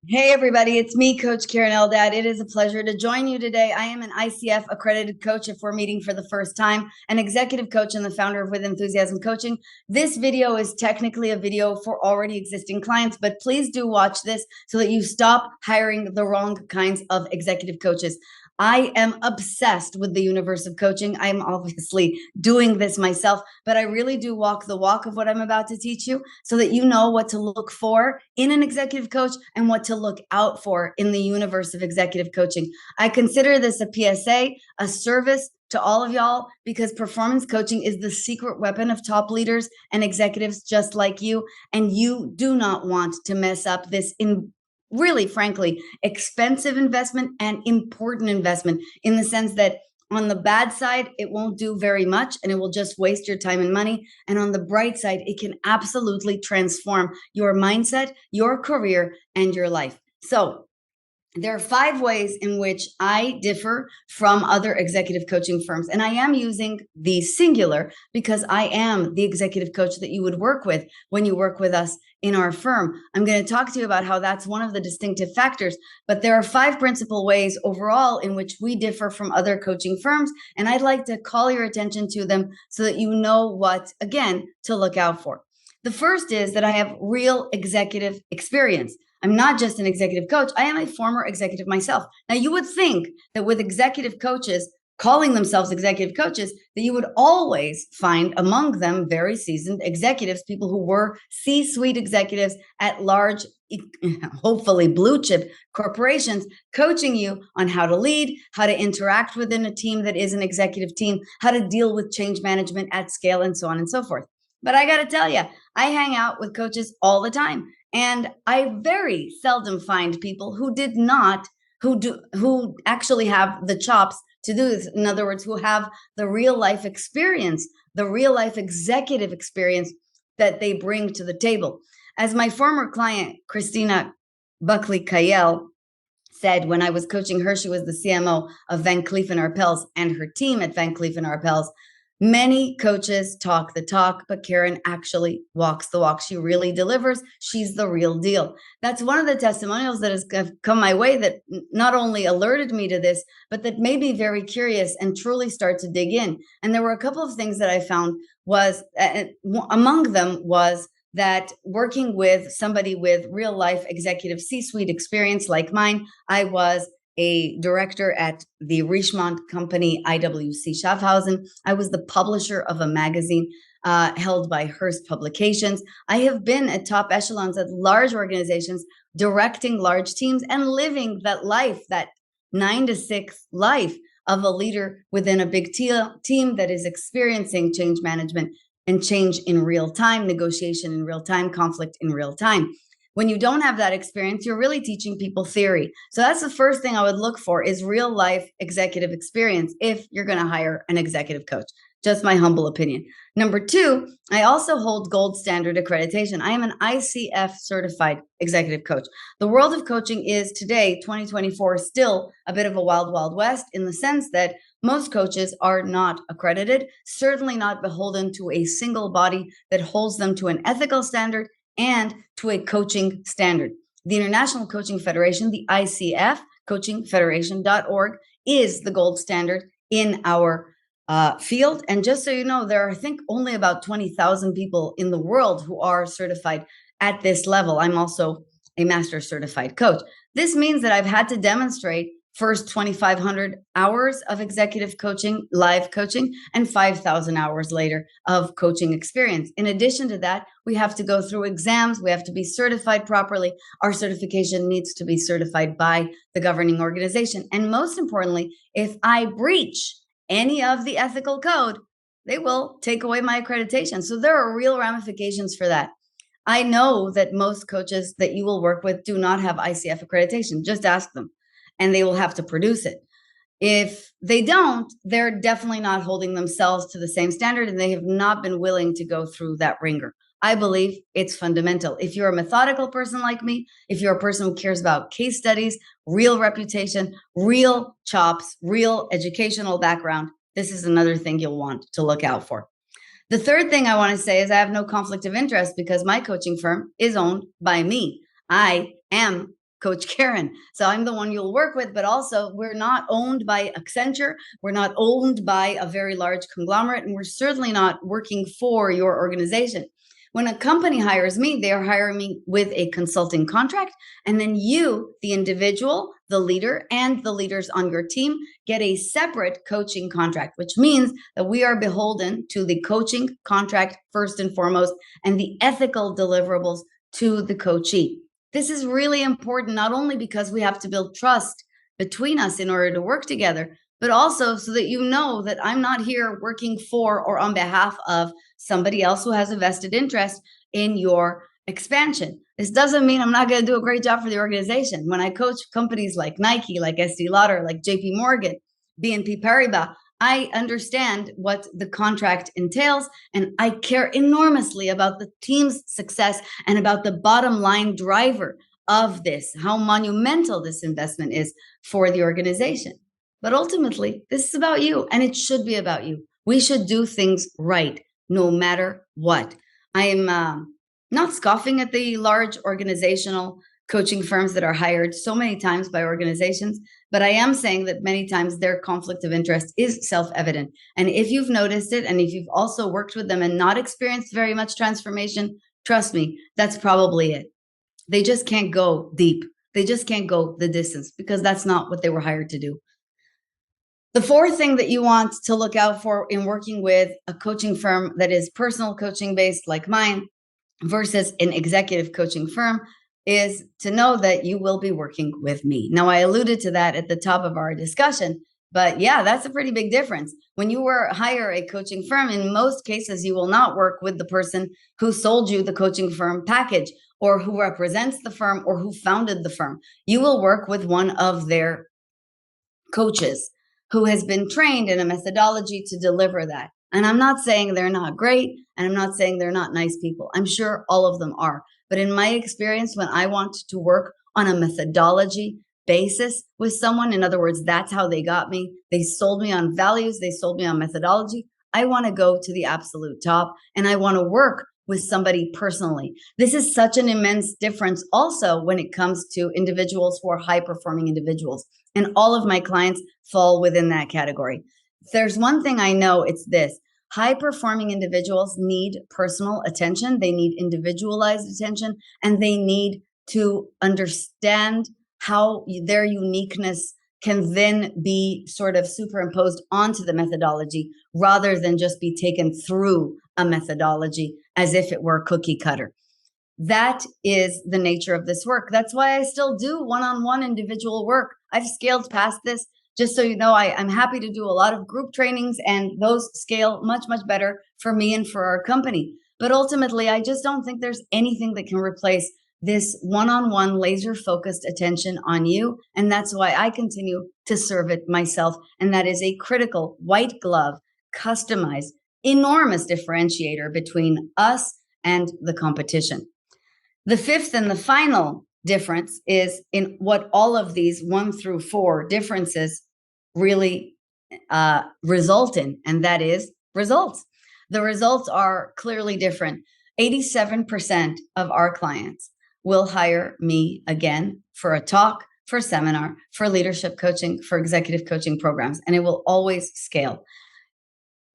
Hey everybody, it's me, Coach Karen Eldad. It is a pleasure to join you today. I am an ICF accredited coach if we're meeting for the first time, an executive coach and the founder of With Enthusiasm Coaching. This video is technically a video for already existing clients, but please do watch this so that you stop hiring the wrong kinds of executive coaches. I am obsessed with the universe of coaching. I'm obviously doing this myself, but I really do walk the walk of what I'm about to teach you so that you know what to look for in an executive coach and what to look out for in the universe of executive coaching. I consider this a PSA, a service to all of y'all, because performance coaching is the secret weapon of top leaders and executives just like you. And you do not want to mess up this really, frankly, expensive investment and important investment, in the sense that on the bad side, it won't do very much and it will just waste your time and money. And on the bright side, it can absolutely transform your mindset, your career, and your life. So there are 5 ways in which I differ from other executive coaching firms. And I am using the singular because I am the executive coach that you would work with when you work with us in our firm. I'm going to talk to you about how that's one of the distinctive factors, but there are 5 principal ways overall in which we differ from other coaching firms. And I'd like to call your attention to them so that you know what, again, to look out for. The first is that I have real executive experience. I'm not just an executive coach. I am a former executive myself. Now, you would think that with executive coaches calling themselves executive coaches, that you would always find among them very seasoned executives, people who were C-suite executives at large, hopefully blue chip corporations, coaching you on how to lead, how to interact within a team that is an executive team, how to deal with change management at scale, and so on and so forth. But I got to tell you, I hang out with coaches all the time. And I very seldom find people who actually have the chops to do this. In other words, who have the real life experience, the real life executive experience that they bring to the table. As my former client, Christina Buckley Kayel, said when I was coaching her, she was the CMO of Van Cleef and Arpels and her team at Van Cleef and Arpels. Many coaches talk the talk, but Karen actually walks the walk. She really delivers. She's the real deal. That's one of the testimonials that has come my way that not only alerted me to this, but that made me very curious and truly start to dig in. And there were a couple of things that I found was, among them was that working with somebody with real life executive C-suite experience like mine, I was a director at the Richemont company, IWC Schaffhausen. I was the publisher of a magazine held by Hearst Publications. I have been at top echelons at large organizations, directing large teams and living that life, that 9 to 6 life of a leader within a big team that is experiencing change management and change in real time, negotiation in real time, conflict in real time. When you don't have that experience, you're really teaching people theory. So that's the first thing I would look for, is real life executive experience if you're going to hire an executive coach. Just my humble opinion. Number 2, I also hold gold standard accreditation. I am an ICF certified executive coach. The world of coaching is today, 2024, still a bit of a wild, wild west, in the sense that most coaches are not accredited, certainly not beholden to a single body that holds them to an ethical standard and to a coaching standard. The International Coaching Federation, the ICF, coachingfederation.org, is the gold standard in our field. And just so you know, there are, I think, only about 20,000 people in the world who are certified at this level. I'm also a master certified coach. This means that I've had to demonstrate first 2,500 hours of executive coaching, live coaching, and 5,000 hours later of coaching experience. In addition to that, we have to go through exams. We have to be certified properly. Our certification needs to be certified by the governing organization. And most importantly, if I breach any of the ethical code, they will take away my accreditation. So there are real ramifications for that. I know that most coaches that you will work with do not have ICF accreditation. Just ask them, and they will have to produce it. If they don't, they're definitely not holding themselves to the same standard, and they have not been willing to go through that ringer. I believe it's fundamental. If you're a methodical person like me, if you're a person who cares about case studies, real reputation, real chops, real educational background, this is another thing you'll want to look out for. The third thing I want to say is I have no conflict of interest because my coaching firm is owned by me. I am Coach Karen. So I'm the one you'll work with, but also we're not owned by Accenture. We're not owned by a very large conglomerate, and we're certainly not working for your organization. When a company hires me, they are hiring me with a consulting contract. And then you, the individual, the leader, and the leaders on your team get a separate coaching contract, which means that we are beholden to the coaching contract first and foremost, and the ethical deliverables to the coachee. This is really important, not only because we have to build trust between us in order to work together, but also so that you know that I'm not here working for or on behalf of somebody else who has a vested interest in your expansion. This doesn't mean I'm not going to do a great job for the organization. When I coach companies like Nike, like Estee Lauder, like JP Morgan, BNP Paribas, I understand what the contract entails, and I care enormously about the team's success and about the bottom line driver of this, how monumental this investment is for the organization. But ultimately, this is about you, and it should be about you. We should do things right, no matter what. I am not scoffing at the large organizational coaching firms that are hired so many times by organizations, but I am saying that many times their conflict of interest is self-evident. And if you've noticed it, and if you've also worked with them and not experienced very much transformation, trust me, that's probably it. They just can't go deep. They just can't go the distance because that's not what they were hired to do. The fourth thing that you want to look out for in working with a coaching firm that is personal coaching based like mine versus an executive coaching firm is to know that you will be working with me. Now, I alluded to that at the top of our discussion, but yeah, that's a pretty big difference. When you hire a coaching firm, in most cases, you will not work with the person who sold you the coaching firm package or who represents the firm or who founded the firm. You will work with one of their coaches who has been trained in a methodology to deliver that. And I'm not saying they're not great, and I'm not saying they're not nice people. I'm sure all of them are. But in my experience, when I want to work on a methodology basis with someone, in other words, that's how they got me. They sold me on values. They sold me on methodology. I want to go to the absolute top, and I want to work with somebody personally. This is such an immense difference also when it comes to individuals who are high-performing individuals. And all of my clients fall within that category. If there's one thing I know, it's this. High-performing individuals need personal attention. They need individualized attention, and they need to understand how their uniqueness can then be sort of superimposed onto the methodology rather than just be taken through a methodology as if it were cookie cutter. That is the nature of this work. That's why I still do one-on-one individual work. I've scaled past this. Just so you know, I'm happy to do a lot of group trainings, and those scale much, much better for me and for our company. But ultimately, I just don't think there's anything that can replace this one-on-one laser-focused attention on you. And that's why I continue to serve it myself. And that is a critical white glove, customized, enormous differentiator between us and the competition. The fifth and the final difference is in what all of these 1 through 4 differences really result in, and that is results. The results are clearly different. 87% of our clients will hire me again for a talk, for a seminar, for leadership coaching, for executive coaching programs, and it will always scale.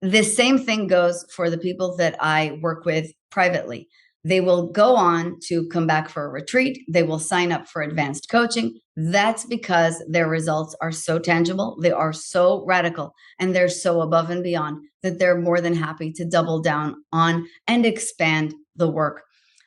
The same thing goes for the people that I work with privately. They will go on to come back for a retreat. They will sign up for advanced coaching. That's because their results are so tangible. They are so radical, and they're so above and beyond that they're more than happy to double down on and expand the work.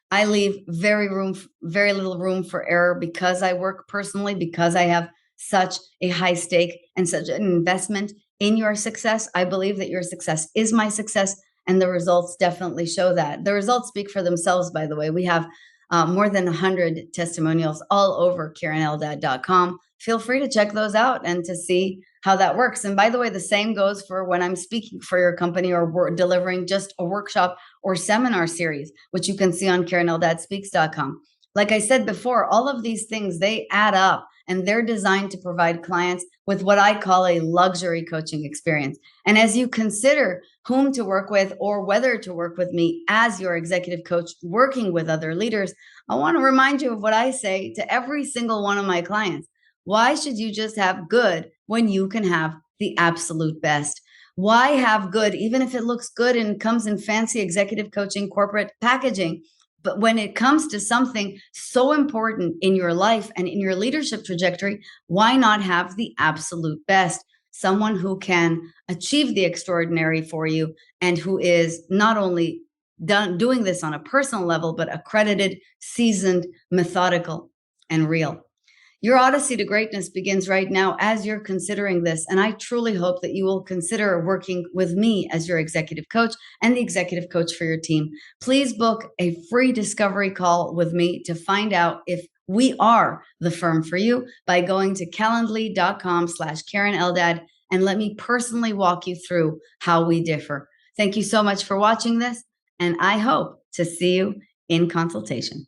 I leave very little room for error because I work personally, because I have such a high stake and such an investment in your success. I believe that your success is my success. And the results definitely show that. The results speak for themselves, by the way. We have more than 100 testimonials all over KarenEldad.com. Feel free to check those out and to see how that works. And by the way, the same goes for when I'm speaking for your company or delivering just a workshop or seminar series, which you can see on KarenEldadSpeaks.com. Like I said before, all of these things, they add up and they're designed to provide clients with what I call a luxury coaching experience. And as you consider whom to work with or whether to work with me as your executive coach working with other leaders, I want to remind you of what I say to every single one of my clients. Why should you just have good when you can have the absolute best? Why have good, even if it looks good and comes in fancy executive coaching corporate packaging? But when it comes to something so important in your life and in your leadership trajectory, why not have the absolute best? Someone who can achieve the extraordinary for you and who is not only doing this on a personal level, but accredited, seasoned, methodical, and real. Your odyssey to greatness begins right now as you're considering this. And I truly hope that you will consider working with me as your executive coach and the executive coach for your team. Please book a free discovery call with me to find out if we are the firm for you by going to calendly.com/Karen Eldad and let me personally walk you through how we differ. Thank you so much for watching this, and I hope to see you in consultation.